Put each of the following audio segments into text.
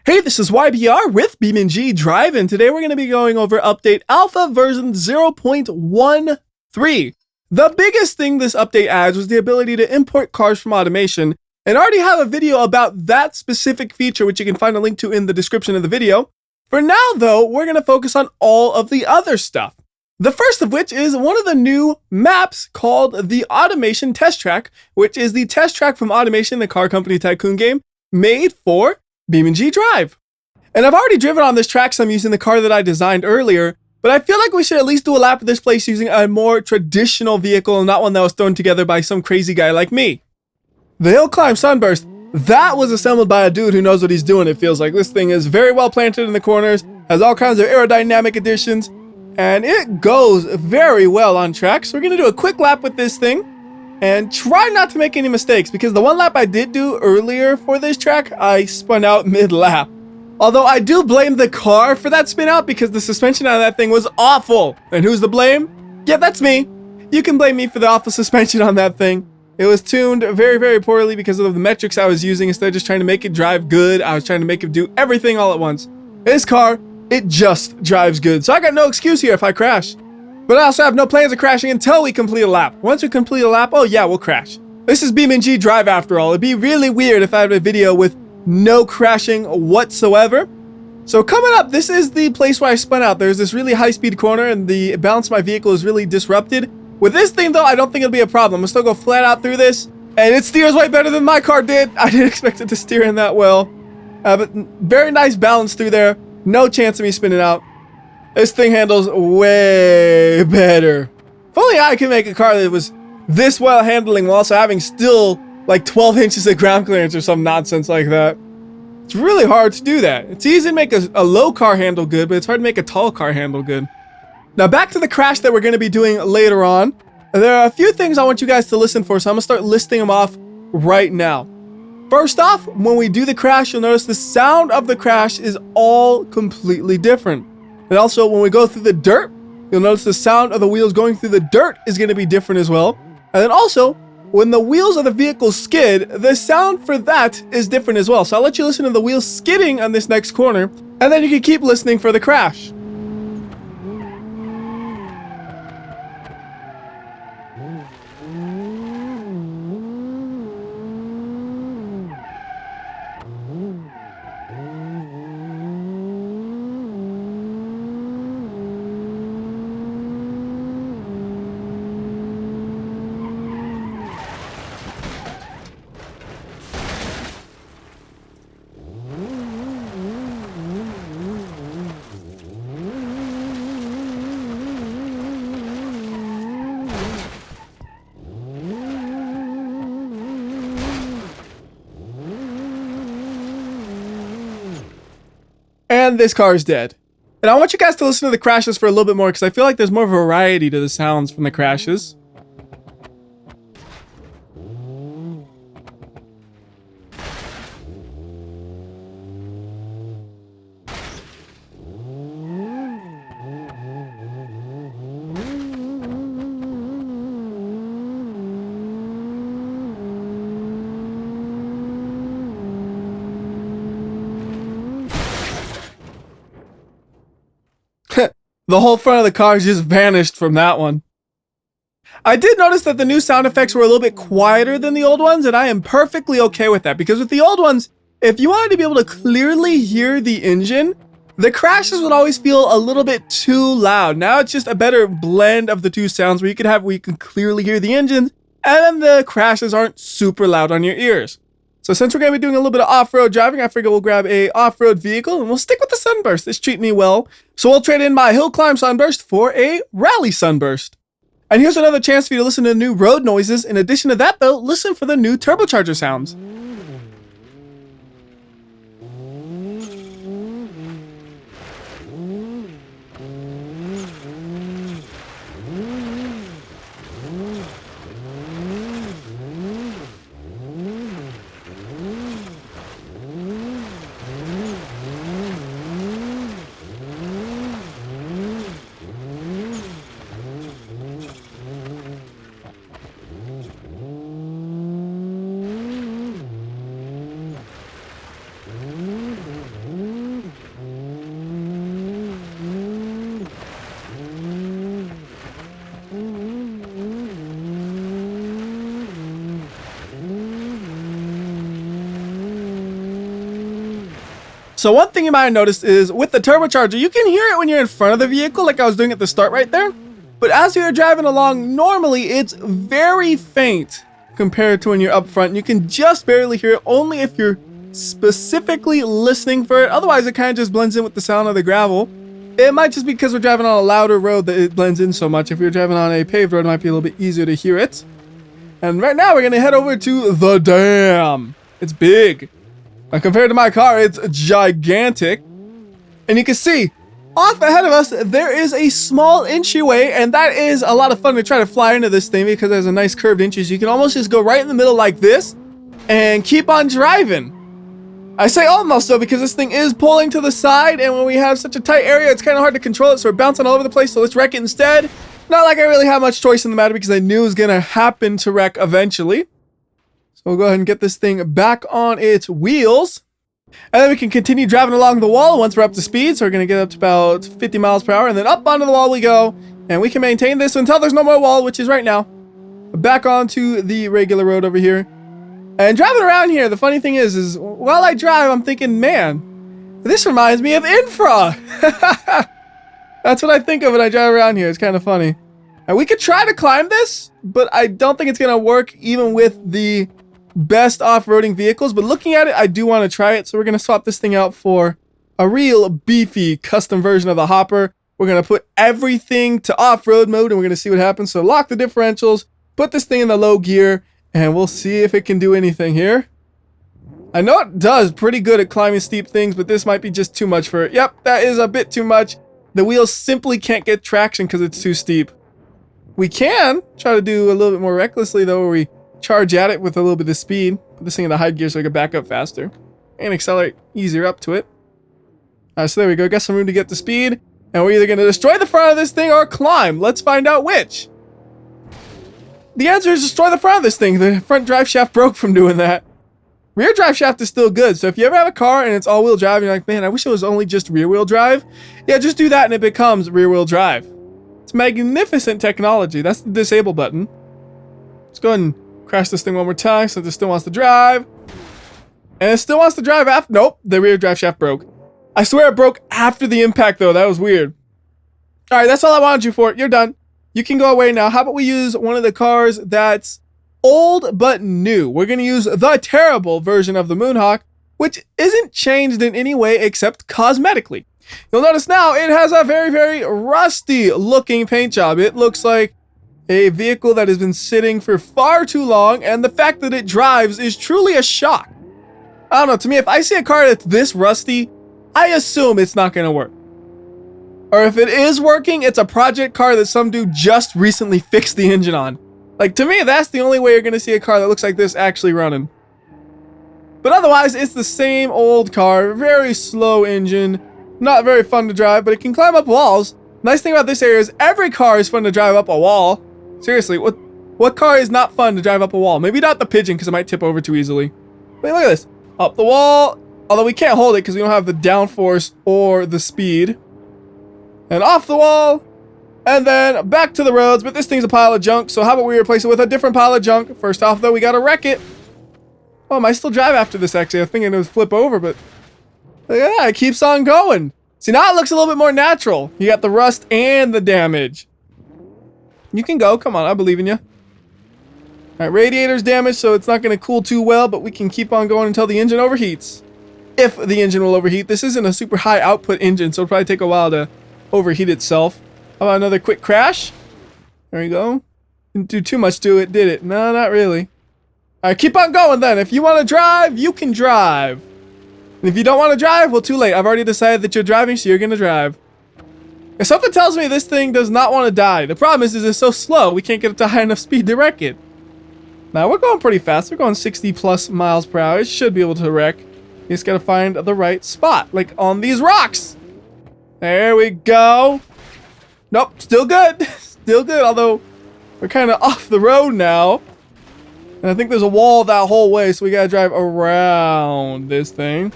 Hey, this is WhyBeAre with BeamNG.drive, and today we're going to be going over update alpha version 0.13. The biggest thing this update adds was the ability to import cars from automation, and I already have a video about that specific feature, which you can find a link to in the description of the video. For now, though, we're going to focus on all of the other stuff. The first of which is one of the new maps called the Automation Test Track, which is the test track from Automation, the car company tycoon game, made for BeamNG.drive. And I've already driven on this track, so I'm using the car that I designed earlier, but I feel like we should at least do a lap of this place using a more traditional vehicle and not one that was thrown together by some crazy guy like me. The Hill Climb Sunburst, that was assembled by a dude who knows what he's doing, it feels like. This thing is very well planted in the corners, has all kinds of aerodynamic additions, and it goes very well on track. So we're going to do a quick lap with this thing and try not to make any mistakes, because the one lap I did do earlier for this track, I spun out mid-lap. Although I do blame the car for that spin out because the suspension on that thing was awful. And who's to blame? Yeah, that's me. You can blame me for the awful suspension on that thing. It was tuned very, very poorly because of the metrics I was using. Instead of just trying to make it drive good, I was trying to make it do everything all at once. This car, it just drives good. So I got no excuse here if I crash. But I also have no plans of crashing until we complete a lap. Once we complete a lap, oh yeah, we'll crash. This is BeamNG.drive after all. It'd be really weird if I had a video with no crashing whatsoever. So coming up, this is the place where I spun out. There's this really high-speed corner and the balance of my vehicle is really disrupted. With this thing though, I don't think it'll be a problem. I'll still go flat out through this, and it steers way better than my car did. I didn't expect it to steer in that well. But very nice balance through there. No chance of me spinning out. This thing handles way better. If only I could make a car that was this well handling while also having still like 12 inches of ground clearance or some nonsense like that. It's really hard to do that. It's easy to make a low car handle good, but it's hard to make a tall car handle good. Now back to the crash that we're going to be doing later on. There are a few things I want you guys to listen for, so I'm going to start listing them off right now. First off, when we do the crash, you'll notice the sound of the crash is all completely different. And also, when we go through the dirt, you'll notice the sound of the wheels going through the dirt is going to be different as well. And then also, when the wheels of the vehicle skid, the sound for that is different as well. So I'll let you listen to the wheels skidding on this next corner, and then you can keep listening for the crash. And this car is dead. And I want you guys to listen to the crashes for a little bit more because I feel like there's more variety to the sounds from the crashes. The whole front of the car just vanished from that one. I did notice that the new sound effects were a little bit quieter than the old ones, and I am perfectly okay with that, because with the old ones, if you wanted to be able to clearly hear the engine, the crashes would always feel a little bit too loud. Now it's just a better blend of the two sounds where you can clearly hear the engine, and then the crashes aren't super loud on your ears. So since we're going to be doing a little bit of off-road driving, I figure we'll grab a off-road vehicle and we'll stick with the Sunburst. It's treating me well. So we'll trade in my Hill Climb Sunburst for a Rally Sunburst. And here's another chance for you to listen to new road noises. In addition to that though, listen for the new turbocharger sounds. So one thing you might have noticed is with the turbocharger, you can hear it when you're in front of the vehicle, like I was doing at the start right there. But as you're driving along, normally it's very faint compared to when you're up front. You can just barely hear it, only if you're specifically listening for it. Otherwise, it kind of just blends in with the sound of the gravel. It might just be because we're driving on a louder road that it blends in so much. If you're driving on a paved road, it might be a little bit easier to hear it. And right now, we're going to head over to the dam. It's big. And compared to my car, it's gigantic. And you can see, off ahead of us, there is a small entryway, and that is a lot of fun to try to fly into this thing because there's a nice curved entry. So you can almost just go right in the middle like this and keep on driving. I say almost though because this thing is pulling to the side, and when we have such a tight area, it's kind of hard to control it, so we're bouncing all over the place. So let's wreck it instead. Not like I really have much choice in the matter because I knew it was going to happen to wreck eventually. So we'll go ahead and get this thing back on its wheels. And then we can continue driving along the wall once we're up to speed. So we're going to get up to about 50 miles per hour, and then up onto the wall we go. And we can maintain this until there's no more wall, which is right now. Back onto the regular road over here. And driving around here, the funny thing is while I drive, I'm thinking, man, this reminds me of Infra. That's what I think of when I drive around here. It's kind of funny. And we could try to climb this, but I don't think it's going to work even with the best off-roading vehicles. But looking at it, I do want to try it. So we're going to swap this thing out for a real beefy custom version of the hopper. We're going to put everything to off-road mode, and we're going to see what happens. So lock the differentials, put this thing in the low gear, and we'll see if it can do anything here. I know it does pretty good at climbing steep things, but this might be just too much for it. Yep, that is a bit too much. The wheels simply can't get traction because it's too steep. We can try to do a little bit more recklessly, though, where we charge at it with a little bit of speed. Put this thing in the high gear so I can back up faster and accelerate easier up to it. So there we go. Got some room to get to speed. And we're either going to destroy the front of this thing or climb. Let's find out which. The answer is destroy the front of this thing. The front drive shaft broke from doing that. Rear drive shaft is still good. So if you ever have a car and it's all-wheel drive and you're like, man, I wish it was only just rear-wheel drive. Yeah, just do that and it becomes rear-wheel drive. It's magnificent technology. That's the disable button. Let's go ahead and crash this thing one more time since it still wants to drive. And it still wants to drive after... Nope, the rear drive shaft broke. I swear it broke after the impact, though. That was weird. All right, that's all I wanted you for. You're done. You can go away now. How about we use one of the cars that's old but new? We're going to use the terrible version of the Moonhawk, which isn't changed in any way except cosmetically. You'll notice now it has a very, very rusty looking paint job. It looks like a vehicle that has been sitting for far too long, and the fact that it drives is truly a shock. I don't know, to me, if I see a car that's this rusty, I assume it's not going to work. Or if it is working, it's a project car that some dude just recently fixed the engine on. Like, to me, that's the only way you're going to see a car that looks like this actually running. But otherwise, it's the same old car, very slow engine, not very fun to drive, but it can climb up walls. Nice thing about this area is every car is fun to drive up a wall. Seriously, what car is not fun to drive up a wall? Maybe not the Pigeon, because it might tip over too easily. But look at this. Up the wall. Although we can't hold it because we don't have the downforce or the speed. And off the wall. And then back to the roads. But this thing's a pile of junk, so how about we replace it with a different pile of junk? First off, though, we gotta wreck it. Oh, I might still drive after this, actually. I was thinking it would flip over, but... yeah, it keeps on going. See, now it looks a little bit more natural. You got the rust and the damage. You can go. Come on, I believe in you. Alright, radiator's damaged, so it's not going to cool too well, but we can keep on going until the engine overheats. If the engine will overheat. This isn't a super high output engine, so it'll probably take a while to overheat itself. How about another quick crash? There we go. Didn't do too much to it, did it? No, not really. Alright, keep on going then. If you want to drive, you can drive. And if you don't want to drive, well, too late. I've already decided that you're driving, so you're going to drive. If something tells me this thing does not want to die, the problem is it's so slow, we can't get it to high enough speed to wreck it. Now, we're going pretty fast. We're going 60 plus miles per hour. It should be able to wreck. You just got to find the right spot, like on these rocks. There we go. Nope, still good. Still good, although we're kind of off the road now. And I think there's a wall that whole way, so we got to drive around this thing.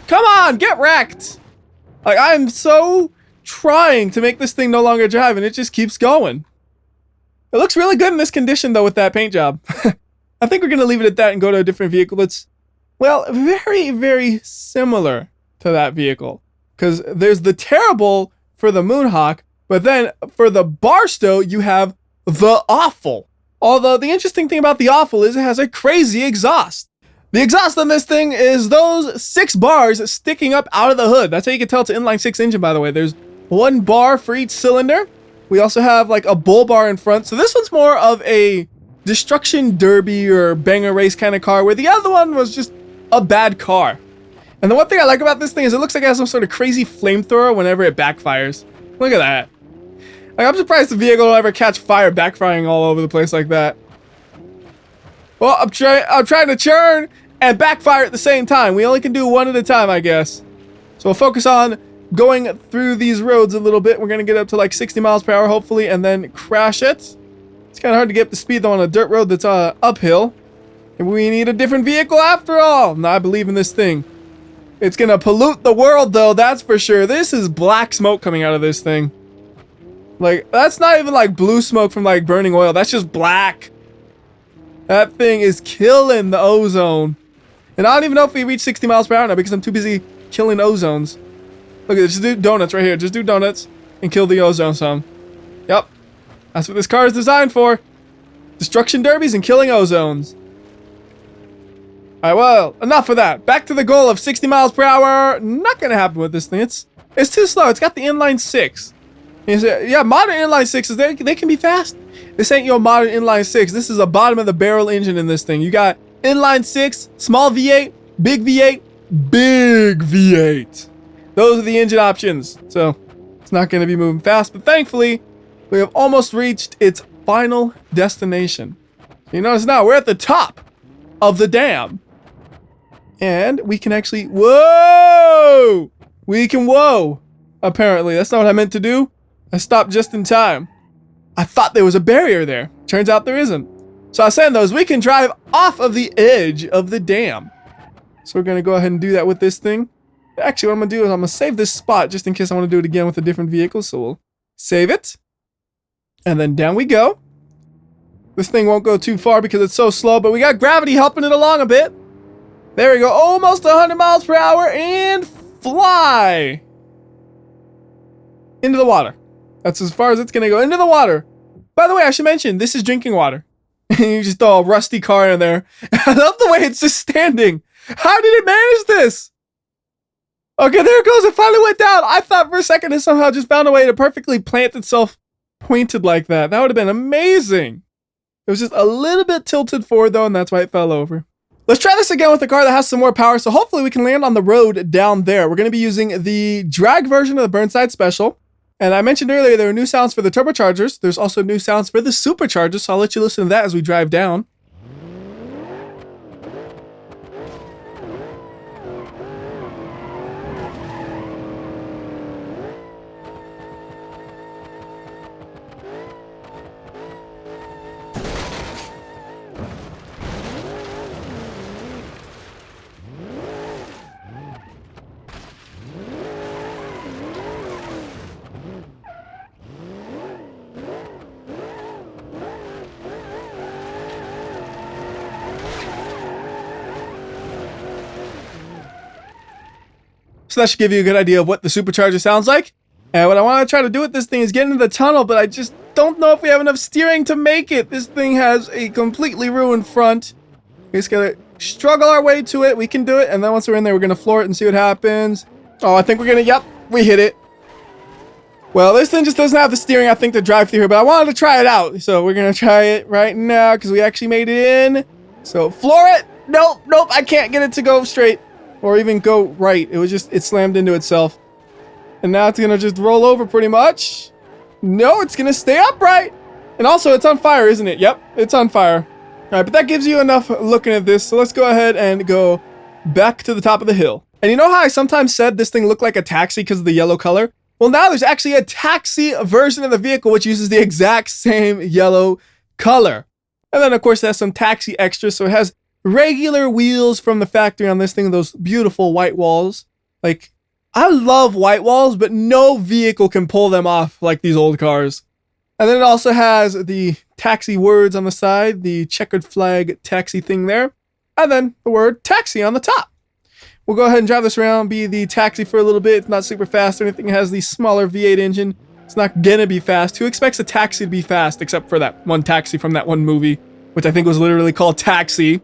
Come on, get wrecked. Like, I'm so trying to make this thing no longer drive, and it just keeps going. It looks really good in this condition, though, with that paint job. I think we're going to leave it at that and go to a different vehicle. Let's Well, very, very similar to that vehicle. Because there's the Terrible for the Moonhawk, but then for the Barstow, you have the Awful. Although the interesting thing about the Awful is it has a crazy exhaust. The exhaust on this thing is those 6 bars sticking up out of the hood. That's how you can tell it's an inline 6 engine, by the way. There's 1 bar for each cylinder. We also have like a bull bar in front. So this one's more of a destruction derby or banger race kind of car, where the other one was just a bad car. And the one thing I like about this thing is it looks like it has some sort of crazy flamethrower whenever it backfires. Look at that. Like, I'm surprised the vehicle will ever catch fire backfiring all over the place like that. Well, I'm trying to churn and backfire at the same time. We only can do one at a time, I guess. So we'll focus on going through these roads a little bit. We're going to get up to like 60 miles per hour, hopefully, and then crash it. It's kind of hard to get up to speed, though, on a dirt road that's uphill. And we need a different vehicle after all. No, I believe in this thing. It's going to pollute the world, though, that's for sure. This is black smoke coming out of this thing. Like, that's not even like blue smoke from like burning oil. That's just black. That thing is killing the ozone. And I don't even know if we reach 60 miles per hour now because I'm too busy killing ozones. Look at this. Just do donuts right here. Just do donuts and kill the ozone some. Yep. That's what this car is designed for. Destruction derbies and killing ozones. Alright, well, enough of that. Back to the goal of 60 miles per hour. Not gonna happen with this thing. It's too slow. It's got the inline 6. Yeah, modern inline 6s, they can be fast. This ain't your modern inline 6. This is a bottom of the barrel engine in this thing. You got inline 6, small V8, big V8, big V8. Those are the engine options. So it's not going to be moving fast, but thankfully we have almost reached its final destination. You notice now we're at the top of the dam. And we can actually, whoa! We can whoa. Apparently, that's not what I meant to do. I stopped just in time. I thought there was a barrier there. Turns out there isn't. So I was saying, though, is we can drive off of the edge of the dam. So we're going to go ahead and do that with this thing. Actually, what I'm going to do is I'm going to save this spot just in case I want to do it again with a different vehicle. So we'll save it. And then down we go. This thing won't go too far because it's so slow, but we got gravity helping it along a bit. There we go. Almost 100 miles per hour and fly into the water. That's as far as it's going to go, into the water. By the way, I should mention, this is drinking water. You just throw a rusty car in there. I love the way it's just standing. How did it manage this? Okay, there it goes. It finally went down. I thought for a second it somehow just found a way to perfectly plant itself pointed like that. That would have been amazing. It was just a little bit tilted forward, though, and that's why it fell over. Let's try this again with a car that has some more power, so hopefully we can land on the road down there. We're going to be using the drag version of the Burnside Special. And I mentioned earlier there are new sounds for the turbochargers. There's also new sounds for the superchargers, so I'll let you listen to that as we drive down. So that should give you a good idea of what the supercharger sounds like. And what I want to try to do with this thing is get into the tunnel, but I just don't know if we have enough steering to make it. This thing has a completely ruined front. We just gotta struggle our way to it. We can do it, and then once we're in there, we're gonna floor it and see what happens. Oh, I think we're gonna, yep, we hit it. Well, this thing just doesn't have the steering, I think, to drive through here, but I wanted to try it out. So we're gonna try it right now, because we actually made it in. So floor it. Nope, nope, I can't get it to go straight. Or even go right. It was just, it slammed into itself. And now it's gonna just roll over pretty much. No, it's gonna stay upright. And also, it's on fire, isn't it? Yep, it's on fire. All right, but that gives you enough looking at this. So let's go ahead and go back to the top of the hill. And you know how I sometimes said this thing looked like a taxi because of the yellow color? Well, now there's actually a taxi version of the vehicle which uses the exact same yellow color. And then, of course, it has some taxi extras. So it has regular wheels from the factory on this thing, those beautiful white walls. Like, I love white walls, but no vehicle can pull them off like these old cars. And then it also has the taxi words on the side, the checkered flag taxi thing there. and then the word taxi on the top. We'll go ahead and drive this around, be the taxi for a little bit. It's not super fast or anything. It has the smaller V8 engine. It's not gonna be fast. Who expects a taxi to be fast except for that one taxi from that one movie, which I think was literally called Taxi.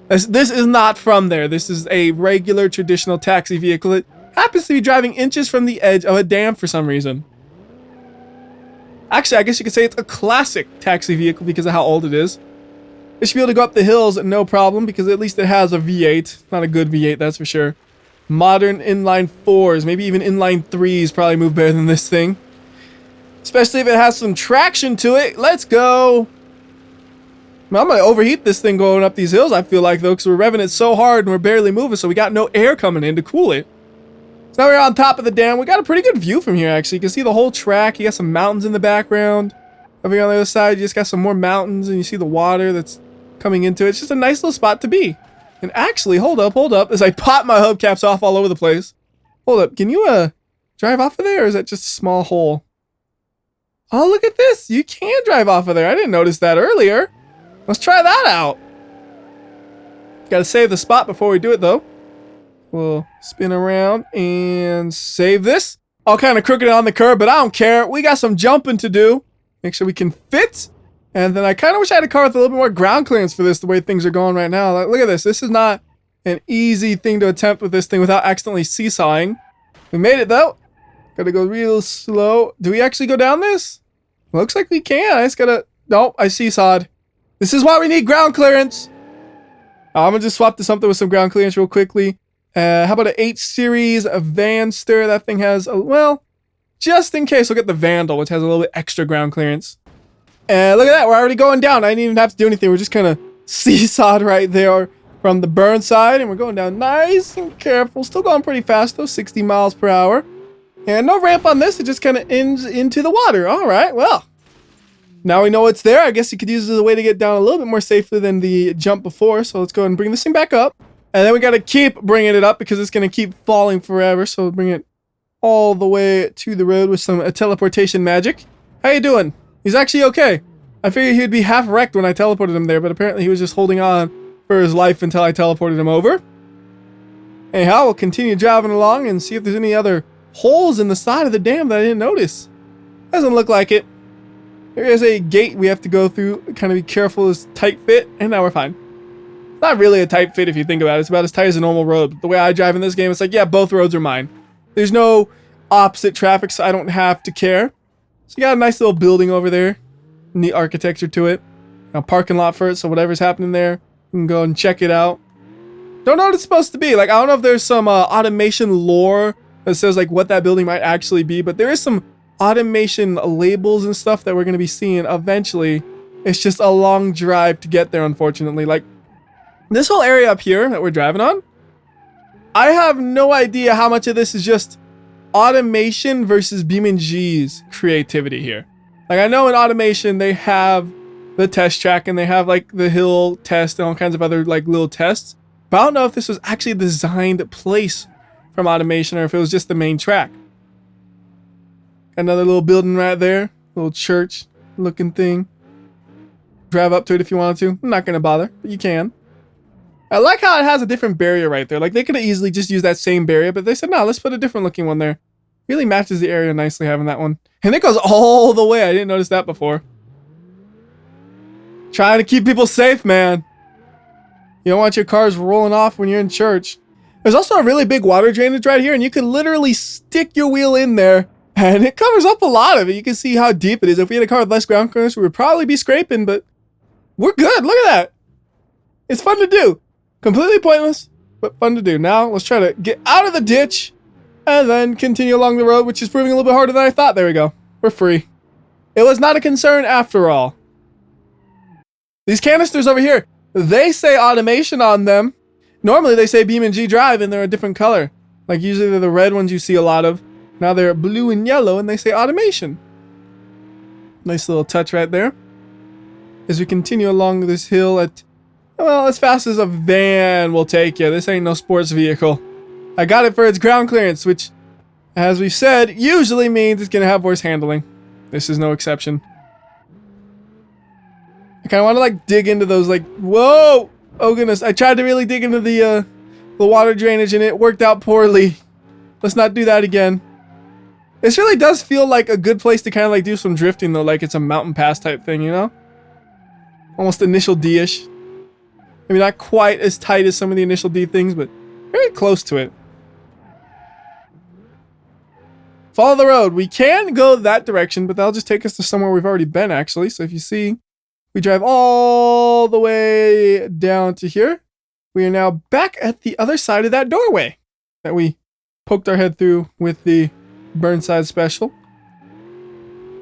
This is not from there. This is a regular traditional taxi vehicle. It happens to be driving inches from the edge of a dam for some reason. Actually, I guess you could say it's a classic taxi vehicle because of how old it is. It should be able to go up the hills no problem because at least it has a V8. Not a good V8, that's for sure. Modern inline 4s, maybe even inline 3s probably move better than this thing. Especially if it has some traction to it. Let's go. I'm going to overheat this thing going up these hills, I feel like, though, because we're revving it so hard and we're barely moving, so we got no air coming in to cool it. So now we're on top of the dam. We got a pretty good view from here, actually. You can see the whole track. You got some mountains in the background. Over here on the other side, you just got some more mountains, and you see the water that's coming into it. It's just a nice little spot to be. And actually, hold up, as I pop my hubcaps off all over the place. Hold up, can you drive off of there, or is that just a small hole? Oh, look at this. You can drive off of there. I didn't notice that earlier. Let's try that out. Gotta save the spot before we do it, though. We'll spin around and save this. All kind of crooked on the curb, but I don't care. We got some jumping to do. Make sure we can fit. And then I kind of wish I had a car with a little bit more ground clearance for this, the way things are going right now. Like, look at this. This is not an easy thing to attempt with this thing without accidentally seesawing. We made it, though. Gotta go real slow. Do we actually go down this? Looks like we can. I just gotta... Nope, I seesawed. This is why we need ground clearance. I'm gonna just swap to something with some ground clearance real quickly. How about an 8-series Vanster? That thing has a... Well, just in case, we'll get the Vandal, which has a little bit extra ground clearance. And look at that. We're already going down. I didn't even have to do anything. We're just kind of seesawed right there from the Burnside. And we're going down nice and careful. Still going pretty fast, though. 60 miles per hour. And no ramp on this. It just kind of ends into the water. All right, well. Now we know it's there. I guess you could use it as a way to get down a little bit more safely than the jump before. So let's go ahead and bring this thing back up. And then we got to keep bringing it up because it's going to keep falling forever. So we'll bring it all the way to the road with some teleportation magic. How you doing? He's actually okay. I figured he'd be half wrecked when I teleported him there, but apparently he was just holding on for his life until I teleported him over. Anyhow, we'll continue driving along and see if there's any other holes in the side of the dam that I didn't notice. Doesn't look like it. There is a gate we have to go through. Kind of be careful, it's tight fit, and now we're fine. It's not really a tight fit if you think about it. It's about as tight as a normal road. The way I drive in this game, it's like, yeah, both roads are mine. There's no opposite traffic, so I don't have to care. So you got a nice little building over there. Neat architecture to it. A parking lot for it, so whatever's happening there, you can go and check it out. Don't know what it's supposed to be. Like, I don't know if there's some automation lore that says like what that building might actually be, but there is some automation labels and stuff that we're going to be seeing eventually. It's just a long drive to get there, unfortunately. Like, this whole area up here that we're driving on, I have no idea how much of this is just automation versus BeamNG's creativity here. Like, I know in automation they have the test track and they have like the hill test and all kinds of other like little tests, but I don't know if this was actually a designed place from automation or if it was just the main track. Another little building right there, little church looking thing. Drive up to it if you wanted to. I'm not gonna bother, but you can. I like how it has a different barrier right there. Like, they could have easily just used that same barrier, but they said, no, let's put a different looking one there. Really matches the area nicely having that one. And it goes all the way. I didn't notice that before. Trying to keep people safe, man. You don't want your cars rolling off when you're in church. There's also a really big water drainage right here, and you can literally stick your wheel in there, and it covers up a lot of it. You can see how deep it is. If we had a car with less ground clearance, we would probably be scraping, but we're good. Look at that. It's fun to do. Completely pointless, but fun to do. Now, let's try to get out of the ditch and then continue along the road, which is proving a little bit harder than I thought. There we go. We're free. It was not a concern after all. These canisters over here, they say automation on them. Normally, they say BeamNG.drive, and they're a different color. Like, usually they're the red ones you see a lot of. Now they're blue and yellow, and they say automation. Nice little touch right there. As we continue along this hill at... well, as fast as a van will take you. This ain't no sports vehicle. I got it for its ground clearance, which, as we said, usually means it's going to have worse handling. This is no exception. I kind of want to, like, dig into those, like, whoa! Oh goodness, I tried to really dig into the water drainage and it worked out poorly. Let's not do that again. This really does feel like a good place to kind of like do some drifting though, like it's a mountain pass type thing, you know? Almost initial D-ish. Maybe not quite as tight as some of the initial D things, but very close to it. Follow the road. We can go that direction, but that'll just take us to somewhere we've already been actually. So if you see, we drive all the way down to here. We are now back at the other side of that doorway that we poked our head through with the Burnside Special.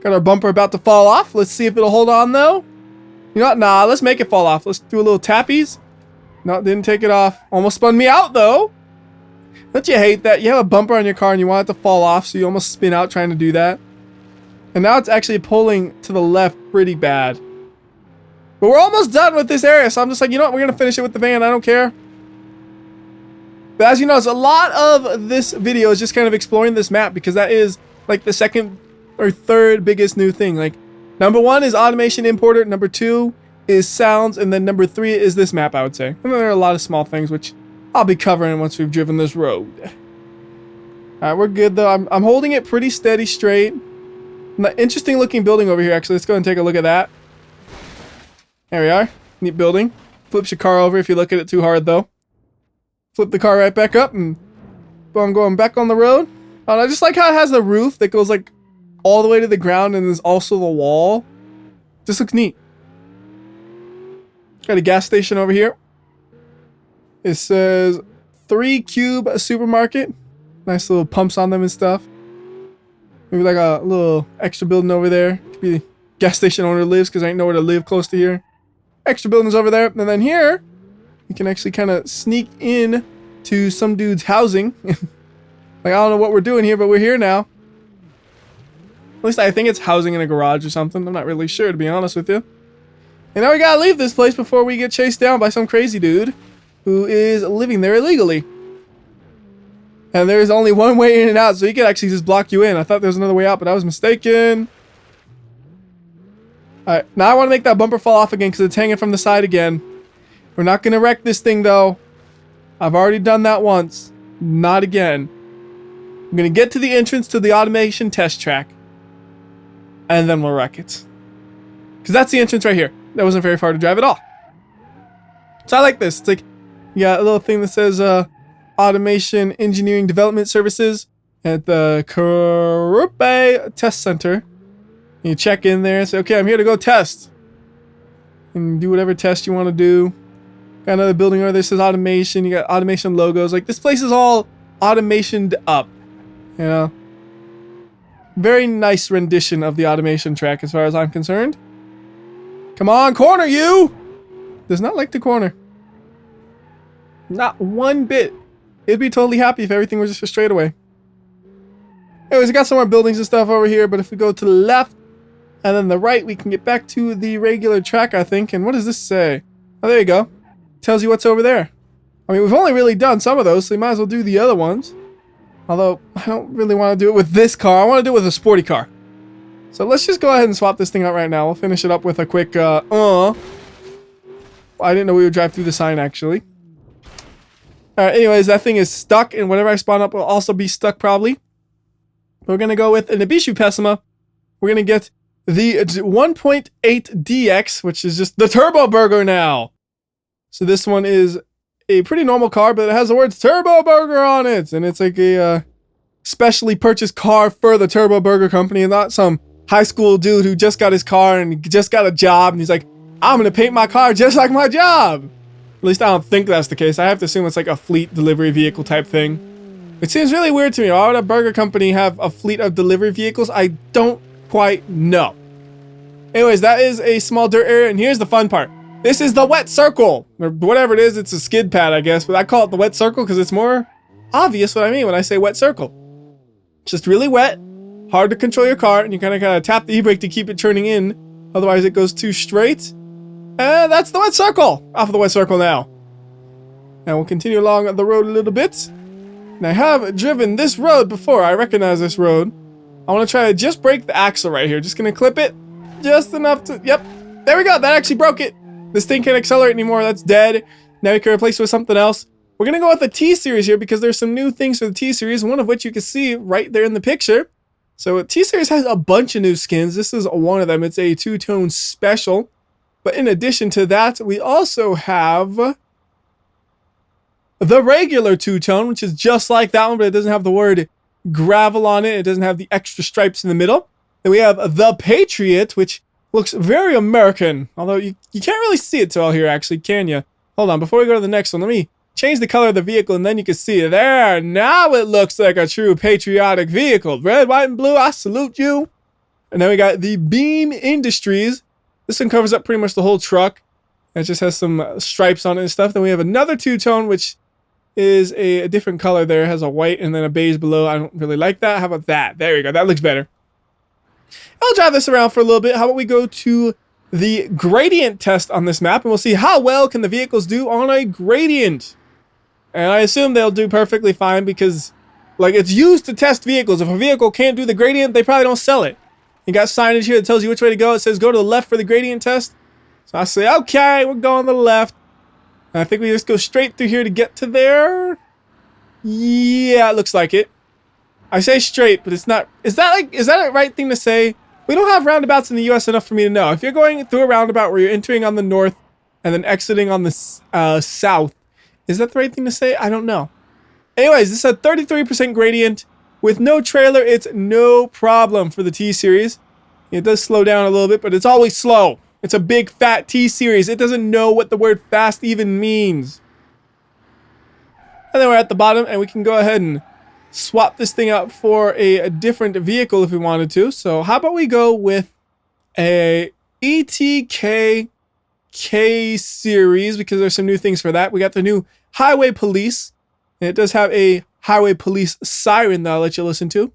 Got our bumper about to fall off. Let's see if it'll hold on though. You know what? Nah, let's make it fall off. Let's do a little tappies. No, didn't take it off. Almost spun me out though. Don't you hate that? You have a bumper on your car and you want it to fall off, so you almost spin out trying to do that. And now it's actually pulling to the left pretty bad. But we're almost done with this area, so I'm just like, you know what? We're going to finish it with the van. I don't care. But as you notice, a lot of this video is just kind of exploring this map because that is like the second or third biggest new thing. Like, number 1 is automation importer. Number 2 is sounds. And then number 3 is this map, I would say. And then there are a lot of small things, which I'll be covering once we've driven this road. Alright, we're good though. I'm holding it pretty steady straight. Interesting looking building over here, actually. Let's go and take a look at that. There we are. Neat building. Flips your car over if you look at it too hard though. Flip the car right back up and boom, going back on the road. And I just like how it has the roof that goes like all the way to the ground and there's also the wall. Just looks neat. Got a gas station over here. It says 3 Cube Supermarket. Nice little pumps on them and stuff. Maybe like a little extra building over there. Could be the gas station owner lives because I ain't nowhere to live close to here. Extra buildings over there. And then here, you can actually kind of sneak in to some dude's housing. Like, I don't know what we're doing here, but we're here now. At least I think it's housing in a garage or something. I'm not really sure, to be honest with you. And now we gotta leave this place before we get chased down by some crazy dude who is living there illegally. And there's only one way in and out, so he could actually just block you in. I thought there was another way out, but I was mistaken. Alright, now I want to make that bumper fall off again because it's hanging from the side again. We're not going to wreck this thing though. I've already done that once. Not again. I'm going to get to the entrance to the automation test track. And then we'll wreck it. Because that's the entrance right here. That wasn't very far to drive at all. So I like this. It's like, you got a little thing that says Automation Engineering Development Services at the Kurupe Test Center. You check in there and say, okay, I'm here to go test. And do whatever test you want to do. Got another building over there that says automation. You got automation logos. Like, this place is all automationed up. You know? Very nice rendition of the automation track as far as I'm concerned. Come on, corner you! Does not like to corner. Not one bit. It'd be totally happy if everything was just a straightaway. Anyways, we got some more buildings and stuff over here, but if we go to the left and then the right, we can get back to the regular track, I think. And what does this say? Oh, there you go. Tells you what's over there. I mean, we've only really done some of those, so you might as well do the other ones. Although, I don't really want to do it with this car. I want to do it with a sporty car. So let's just go ahead and swap this thing out right now. We'll finish it up with a quick, I didn't know we would drive through the sign, actually. Alright, anyways, that thing is stuck, and whenever I spawn up, will also be stuck, probably. We're going to go with an Ibishu Pessima. We're going to get the 1.8 DX, which is just the Turbo Burger now. So this one is a pretty normal car, but it has the words Turbo Burger on it. And it's like a specially purchased car for the Turbo Burger company, and not some high school dude who just got his car and just got a job, and he's like, I'm going to paint my car just like my job. At least I don't think that's the case. I have to assume it's like a fleet delivery vehicle type thing. It seems really weird to me. Why would a burger company have a fleet of delivery vehicles? I don't quite know. Anyways, that is a small dirt area, and here's the fun part. This is the wet circle, or whatever it is. It's a skid pad, I guess, but I call it the wet circle because it's more obvious what I mean when I say wet circle. It's just really wet, hard to control your car, and you kind of tap the e-brake to keep it turning in. Otherwise, it goes too straight. And that's the wet circle. Off of the wet circle now. And we'll continue along the road a little bit. And I have driven this road before. I recognize this road. I want to try to just break the axle right here. Just going to clip it. Just enough to... Yep. There we go. That actually broke it. This thing can't accelerate anymore. That's dead. Now we can replace it with something else. We're going to go with the T-Series here because there's some new things for the T-Series, one of which you can see right there in the picture. So T-Series has a bunch of new skins. This is one of them. It's a two-tone special. But in addition to that, we also have the regular two-tone, which is just like that one, but it doesn't have the word gravel on it. It doesn't have the extra stripes in the middle. Then we have the Patriot, which looks very American, although you can't really see it too well here, actually, can you? Hold on, before we go to the next one, let me change the color of the vehicle, and then you can see it there. Now it looks like a true patriotic vehicle. Red, white, and blue, I salute you. And then we got the Beam Industries. This one covers up pretty much the whole truck. It just has some stripes on it and stuff. Then we have another two-tone, which is a different color there. It has a white and then a beige below. I don't really like that. How about that? There you go. That looks better. I'll drive this around for a little bit. How about we go to the gradient test on this map, and we'll see how well can the vehicles do on a gradient. And I assume they'll do perfectly fine because, like, it's used to test vehicles. If a vehicle can't do the gradient, they probably don't sell it. You got signage here that tells you which way to go. It says go to the left for the gradient test. So I say, okay, we're going to the left. And I think we just go straight through here to get to there. Yeah, it looks like it. I say straight, but it's not. Is that a right thing to say? We don't have roundabouts in the US enough for me to know. If you're going through a roundabout where you're entering on the north and then exiting on the south, is that the right thing to say? I don't know. Anyways, this is a 33% gradient. With no trailer, it's no problem for the T-Series. It does slow down a little bit, but it's always slow. It's a big, fat T-Series. It doesn't know what the word fast even means. And then we're at the bottom, and we can go ahead and swap this thing out for a different vehicle if we wanted to. So how about we go with a ETK K-Series, because there's some new things for that. We got the new Highway Police, and it does have a Highway Police siren that I'll let you listen to.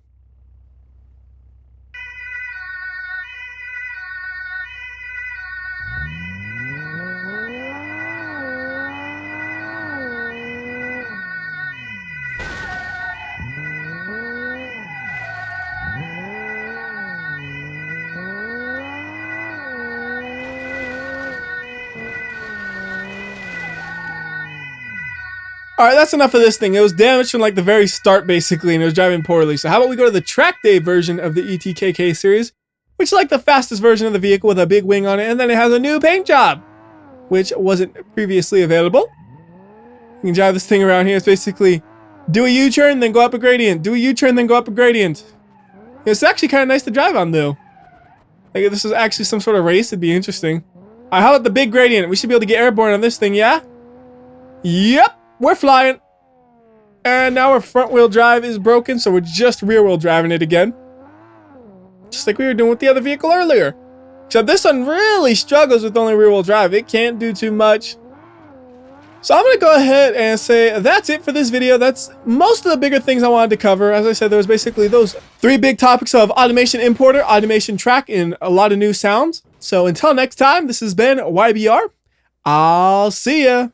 Alright, that's enough of this thing. It was damaged from like the very start basically, and it was driving poorly. So how about we go to the track day version of the ETKK series, which is like the fastest version of the vehicle with a big wing on it, and then it has a new paint job, which wasn't previously available. You can drive this thing around here. It's basically do a U-turn, then go up a gradient. Do a U-turn, then go up a gradient. It's actually kind of nice to drive on though. Like if this is actually some sort of race, it'd be interesting. Alright, how about the big gradient? We should be able to get airborne on this thing, yeah? Yep. We're flying. And now our front wheel drive is broken, so we're just rear wheel driving it again. Just like we were doing with the other vehicle earlier. Except this one really struggles with only rear wheel drive. It can't do too much. So I'm going to go ahead and say that's it for this video. That's most of the bigger things I wanted to cover. As I said, there was basically those 3 big topics of automation importer, automation track, and a lot of new sounds. So until next time, this has been WhyBeAre. I'll see ya.